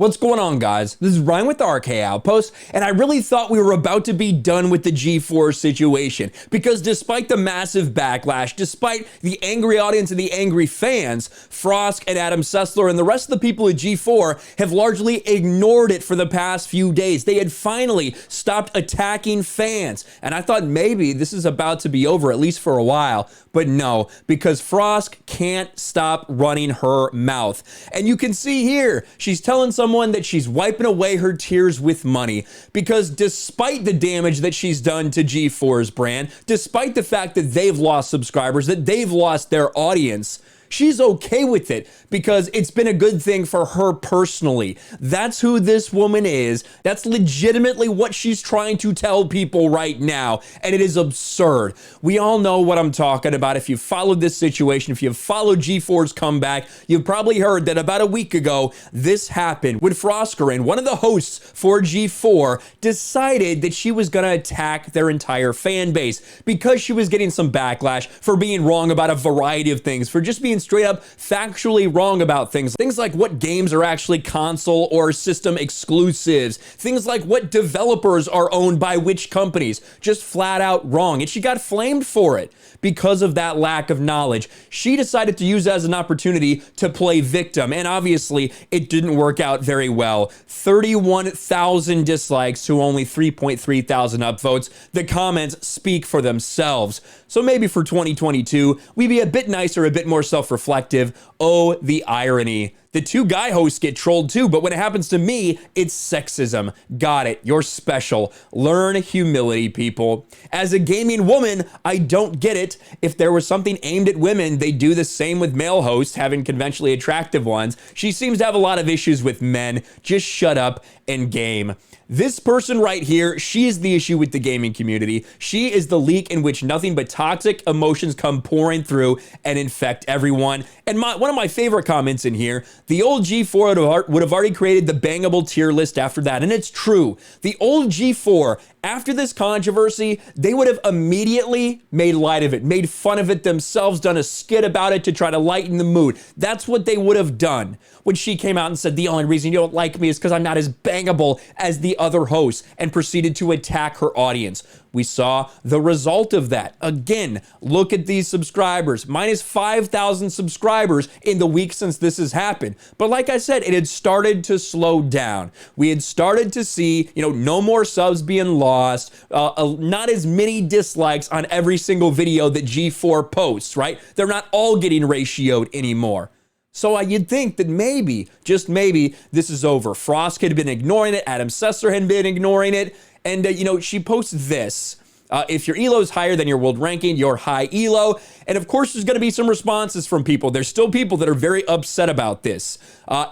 What's going on, guys? This is Ryan with the RK Outpost, and I really thought we were about to be done with the G4 situation, because despite the massive backlash, despite the angry audience and the angry fans, Frosk and Adam Sessler and the rest of the people at G4 have largely ignored it for the past few days. They had finally stopped attacking fans, and I thought maybe this is about to be over, at least for a while, but no, because Frosk can't stop running her mouth. And you can see here, she's telling someone that she's wiping away her tears with money, because despite the damage that she's done to G4's brand, despite the fact that they've lost subscribers, that they've lost their audience, she's okay with it because it's been a good thing for her personally. That's who this woman is. That's legitimately what she's trying to tell people right now, and it is absurd. We all know what I'm talking about. If you've followed this situation, if you've followed G4's comeback, you've probably heard that about a week ago, this happened when Frosker, one of the hosts for G4, decided that she was gonna attack their entire fan base because she was getting some backlash for being wrong about a variety of things, for just being straight up factually wrong about things like what games are actually console or system exclusives, things like what developers are owned by which companies, just flat out wrong. And she got flamed for it because of that lack of knowledge. She decided to use it as an opportunity to play victim, and obviously it didn't work out very well. 31,000 dislikes to only 3.3 thousand upvotes. The comments speak for themselves. So maybe for 2022, we be a bit nicer, a bit more self-reflective. Oh, the irony. The two guy hosts get trolled too, but when it happens to me, it's sexism. Got it. You're special. Learn humility, people. As a gaming woman, I don't get it. If there was something aimed at women, they do the same with male hosts, having conventionally attractive ones. She seems to have a lot of issues with men. Just shut up and game. This person right here, she is the issue with the gaming community. She is the leak in which nothing but toxic emotions come pouring through and infect everyone. And one of my favorite comments in here, the old G4 would have already created the bangable tier list after that. And it's true. The old G4, after this controversy, they would have immediately made light of it, made fun of it themselves, done a skit about it to try to lighten the mood. That's what they would have done when she came out and said, the only reason you don't like me is because I'm not as bangable as the other hosts, and proceeded to attack her audience. We saw the result of that. Again, look at these subscribers, minus 5,000 subscribers in the week since this has happened. But like I said, it had started to slow down. We had started to see, no more subs being lost, not as many dislikes on every single video that G4 posts, right? They're not all getting ratioed anymore. So you'd think that maybe, just maybe, this is over. Frosk had been ignoring it. Adam Sessler had been ignoring it. And, she posts this. If your ELO is higher than your world ranking, you're high ELO. And of course, there's going to be some responses from people. There's still people that are very upset about this.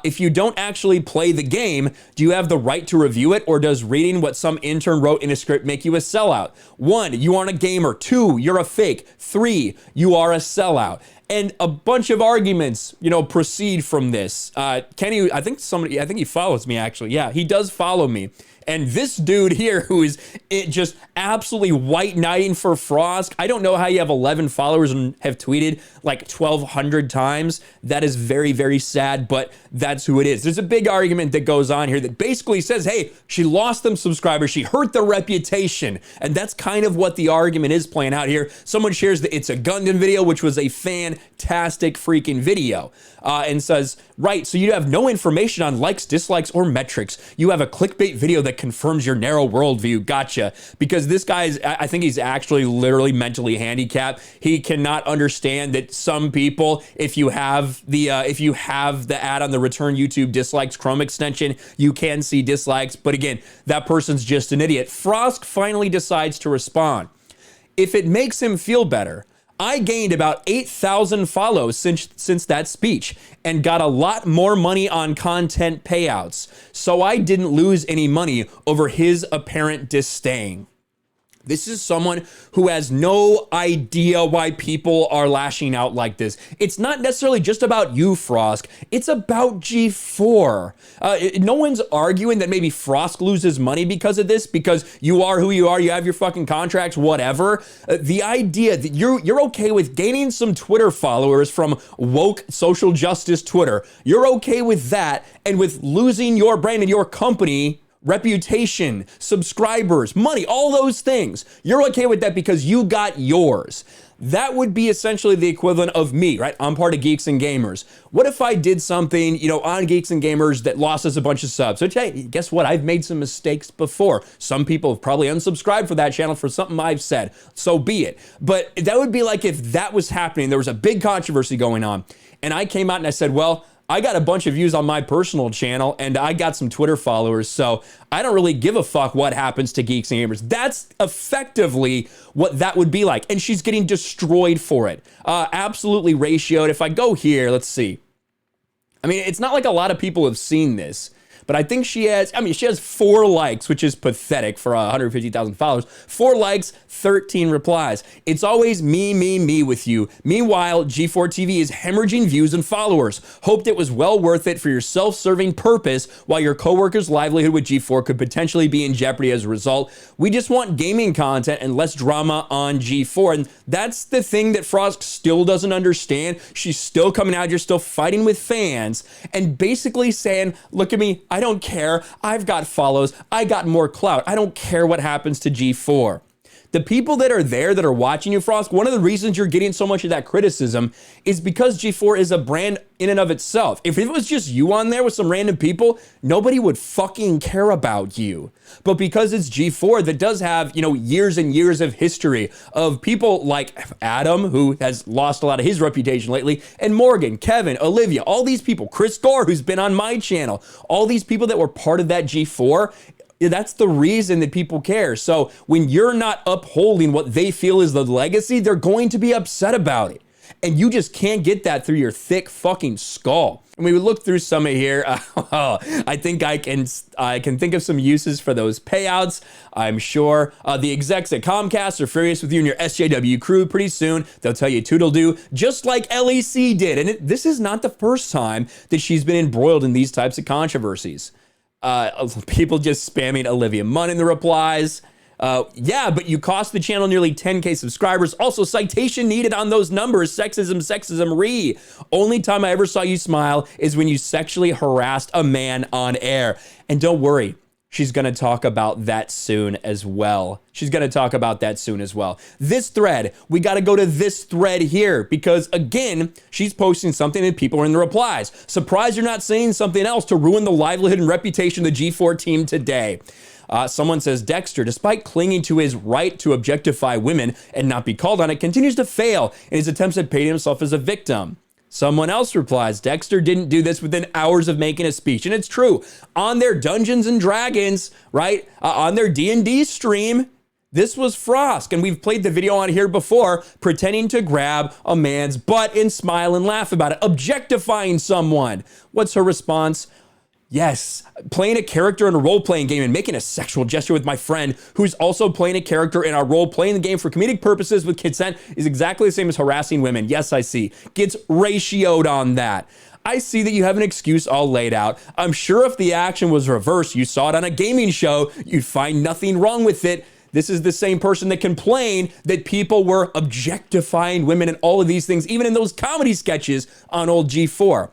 If you don't actually play the game, do you have the right to review it? Or does reading what some intern wrote in a script make you a sellout? 1, you aren't a gamer. 2, you're a fake. 3, you are a sellout. And a bunch of arguments, proceed from this. Kenny, I think he follows me, actually. Yeah, he does follow me. And this dude here, who is just absolutely white knighting for Frosk, I don't know how you have 11 followers and have tweeted like 1,200 times. That is very, very sad, but that's who it is. There's a big argument that goes on here that basically says, hey, she lost them subscribers, she hurt their reputation. And that's kind of what the argument is playing out here. Someone shares the It's a Gundam video, which was a fantastic freaking video, and says, right, so you have no information on likes, dislikes, or metrics. You have a clickbait video that confirms your narrow worldview. Gotcha. Because this guy is, I think he's actually literally mentally handicapped. He cannot understand that some people, if you have the ad on the return YouTube dislikes Chrome extension, you can see dislikes. But again, that person's just an idiot. Frosk finally decides to respond. If it makes him feel better, I gained about 8,000 follows since that speech and got a lot more money on content payouts. So I didn't lose any money over his apparent disdain. This is someone who has no idea why people are lashing out like this. It's not necessarily just about you, Frosk. It's about G4. No one's arguing that maybe Frosk loses money because of this, because you are who you are, you have your fucking contracts, whatever. The idea that you're okay with gaining some Twitter followers from woke social justice Twitter. You're okay with that, and with losing your brand and your company, reputation, subscribers, money, all those things. You're okay with that because you got yours. That would be essentially the equivalent of me, right? I'm part of Geeks and Gamers. What if I did something, on Geeks and Gamers that lost us a bunch of subs? Which, hey, guess what? I've made some mistakes before. Some people have probably unsubscribed for that channel for something I've said. So be it. But that would be like if that was happening, there was a big controversy going on, and I came out and I said, well, I got a bunch of views on my personal channel and I got some Twitter followers, so I don't really give a fuck what happens to Geeks and Gamers. That's effectively what that would be like. And she's getting destroyed for it. Absolutely ratioed. If I go here, let's see. I mean, it's not like a lot of people have seen this, but I think she has 4 likes, which is pathetic for 150,000 followers. 4 likes, 13 replies. It's always me with you. Meanwhile, G4TV is hemorrhaging views and followers. Hoped it was well worth it for your self-serving purpose, while your coworker's livelihood with G4 could potentially be in jeopardy as a result. We just want gaming content and less drama on G4. And that's the thing that Frosk still doesn't understand. She's still coming out here, still fighting with fans, and basically saying, look at me, I don't care. I've got follows. I got more clout. I don't care what happens to G4. The people that are there that are watching you, Frosk, one of the reasons you're getting so much of that criticism is because G4 is a brand in and of itself. If it was just you on there with some random people, nobody would fucking care about you. But because it's G4 that does have, years and years of history of people like Adam, who has lost a lot of his reputation lately, and Morgan, Kevin, Olivia, all these people, Chris Gore, who's been on my channel, all these people that were part of that G4, that's the reason that people care. So when you're not upholding what they feel is the legacy, they're going to be upset about it. And you just can't get that through your thick fucking skull. And we would look through some of here. I think I can think of some uses for those payouts. I'm sure the execs at Comcast are furious with you and your SJW crew. Pretty soon they'll tell you toodle-doo, just like LEC did. And this is not the first time that she's been embroiled in these types of controversies. People just spamming Olivia Munn in the replies. Yeah, but you cost the channel nearly 10K subscribers. Also, citation needed on those numbers. Sexism. Only time I ever saw you smile is when you sexually harassed a man on air. And don't worry, she's going to talk about that soon as well. This thread, we got to go to this thread here because, again, she's posting something and people are in the replies. Surprised you're not saying something else to ruin the livelihood and reputation of the G4 team today. Someone says, Dexter, despite clinging to his right to objectify women and not be called on it, continues to fail in his attempts at painting himself as a victim. Someone else replies, Dexter didn't do this within hours of making a speech. And it's true. On their Dungeons and Dragons, right? On their D&D stream, this was Frosk. And we've played the video on here before, pretending to grab a man's butt and smile and laugh about it, objectifying someone. What's her response? Yes, playing a character in a role-playing game and making a sexual gesture with my friend who's also playing a character in our role-playing the game for comedic purposes with consent is exactly the same as harassing women. Yes, I see. Gets ratioed on that. I see that you have an excuse all laid out. I'm sure if the action was reversed, you saw it on a gaming show, you'd find nothing wrong with it. This is the same person that complained that people were objectifying women and all of these things, even in those comedy sketches on old G4.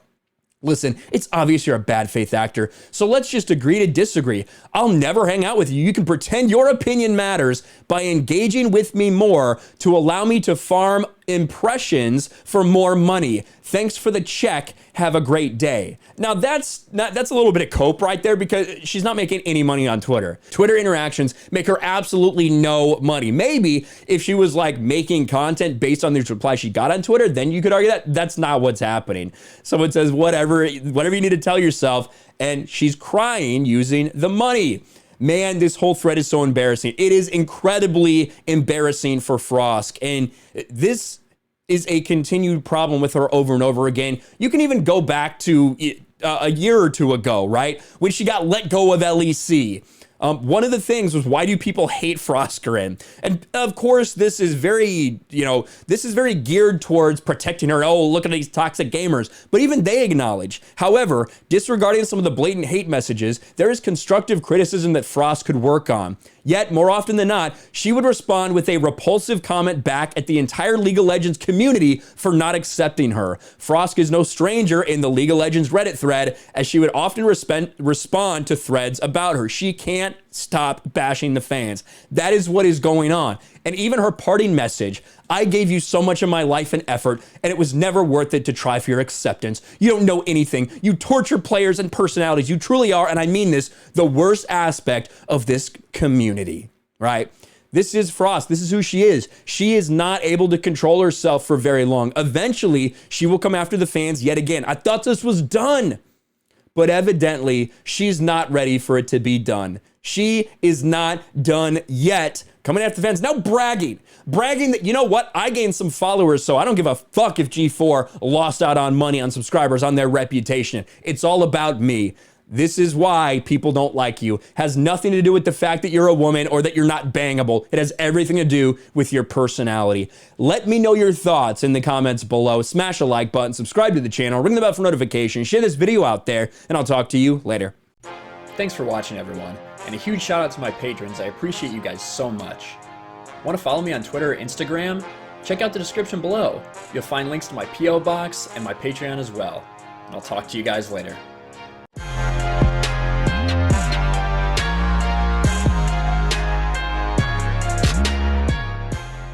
Listen, it's obvious you're a bad faith actor, so let's just agree to disagree. I'll never hang out with you. You can pretend your opinion matters by engaging with me more to allow me to farm impressions for more money. Thanks for the check. Have a great day. Now that's a little bit of cope right there because she's not making any money on Twitter. Twitter interactions make her absolutely no money. Maybe if she was like making content based on these replies she got on Twitter, then you could argue that that's not what's happening. Someone says whatever you need to tell yourself, and she's crying using the money. Man, this whole thread is so embarrassing. It is incredibly embarrassing for Frosk. And this is a continued problem with her over and over again. You can even go back to a year or two ago, right? When she got let go of LEC. One of the things was, why do people hate Froskarin? And of course, this is very, this is very geared towards protecting her. Oh, look at these toxic gamers. But even they acknowledge, however, disregarding some of the blatant hate messages, there is constructive criticism that Frost could work on. Yet, more often than not, she would respond with a repulsive comment back at the entire League of Legends community for not accepting her. Frosk is no stranger in the League of Legends Reddit thread, as she would often respond to threads about her. She can't stop bashing the fans. That is what is going on. And even her parting message, I gave you so much of my life and effort, and it was never worth it to try for your acceptance. You don't know anything. You torture players and personalities. You truly are, and I mean this, the worst aspect of this community, right? This is Frost. This is who she is. She is not able to control herself for very long. Eventually, she will come after the fans yet again. I thought this was done, but evidently, she's not ready for it to be done. She is not done yet. Coming after the fans, now bragging that, you know what, I gained some followers, so I don't give a fuck if G4 lost out on money, on subscribers, on their reputation. It's all about me. This is why people don't like you. Has nothing to do with the fact that you're a woman or that you're not bangable. It has everything to do with your personality. Let me know your thoughts in the comments below. Smash a like button, subscribe to the channel, ring the bell for notifications, share this video out there, and I'll talk to you later. Thanks for watching, everyone. And a huge shout out to my patrons. I appreciate you guys so much. Want to follow me on Twitter or Instagram? Check out the description below. You'll find links to my PO box and my Patreon as well. And I'll talk to you guys later.